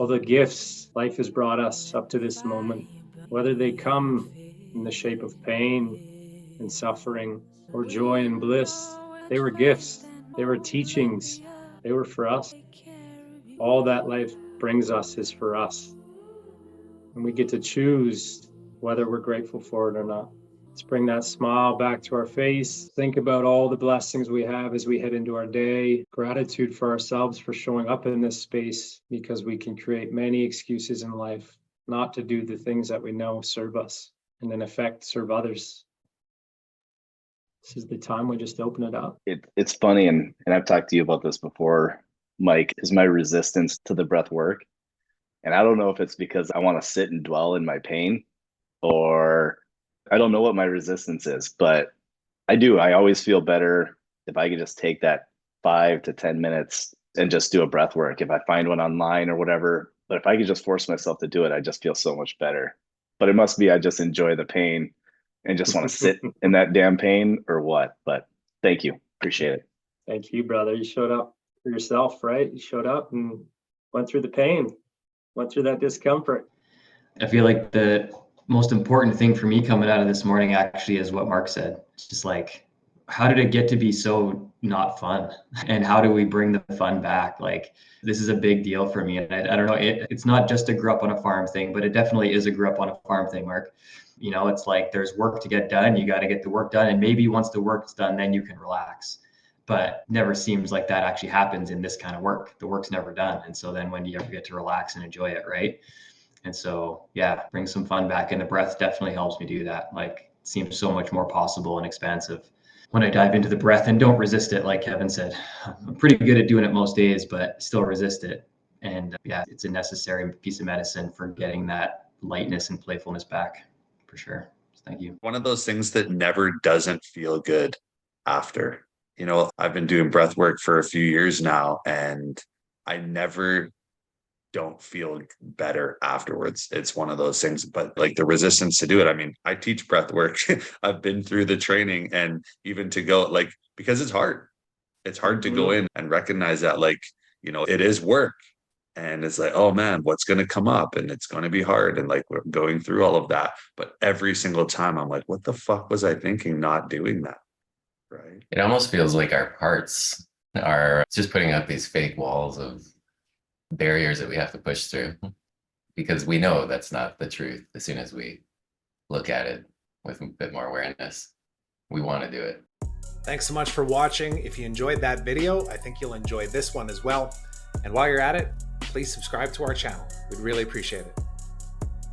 all the gifts life has brought us up to this moment, whether they come in the shape of pain and suffering or joy and bliss, they were gifts, they were teachings, they were for us. All that life brings us is for us. And we get to choose whether we're grateful for it or not. Let's bring that smile back to our face. Think about all the blessings we have as we head into our day. Gratitude for ourselves for showing up in this space, because we can create many excuses in life not to do the things that we know serve us and in effect serve others. This is the time we just open it up. It's funny, and I've talked to you about this before, Mike, is my resistance to the breath work. And I don't know if it's because I want to sit and dwell in my pain, or I don't know what my resistance is, but I do. I always feel better if I could just take that 5 to 10 minutes and just do a breath work. If I find one online or whatever, but if I could just force myself to do it, I just feel so much better. But it must be I just enjoy the pain and just want to sit in that damn pain, or what. But thank you. Appreciate it. Thank you, brother. You showed up for yourself, right? You showed up and went through the pain, went through that discomfort. I feel like the most important thing for me coming out of this morning actually is what Mark said. It's just like, how did it get to be so not fun? And how do we bring the fun back? Like, this is a big deal for me. And I don't know, it's not just a grew up on a farm thing, but it definitely is a grew up on a farm thing, Mark. You know, it's like there's work to get done. You got to get the work done. And maybe once the work's done, then you can relax. But never seems like that actually happens in this kind of work. The work's never done. And so then when do you ever get to relax and enjoy it, right? And so, yeah, bring some fun back. And the breath definitely helps me do that. Like, it seems so much more possible and expansive when I dive into the breath and don't resist it. Like Kevin said, I'm pretty good at doing it most days, but still resist it. And yeah, it's a necessary piece of medicine for getting that lightness and playfulness back, for sure. Thank you. One of those things that never doesn't feel good after. You know, I've been doing breath work for a few years now, and I never don't feel better afterwards. It's one of those things, but like the resistance to do it. I mean, I teach breath work. I've been through the training, and even to go, like, because it's hard. It's hard to go in and recognize that, like, you know, it is work. And it's like, oh man, what's going to come up? And it's going to be hard. And like, we're going through all of that. But every single time I'm like, what the fuck was I thinking not doing that? Right. It almost feels like our parts are just putting up these fake walls of barriers that we have to push through, because we know that's not the truth. As soon as we look at it with a bit more awareness, we want to do it. Thanks so much for watching. If you enjoyed that video, I think you'll enjoy this one as well. And while you're at it, please subscribe to our channel. We'd really appreciate it.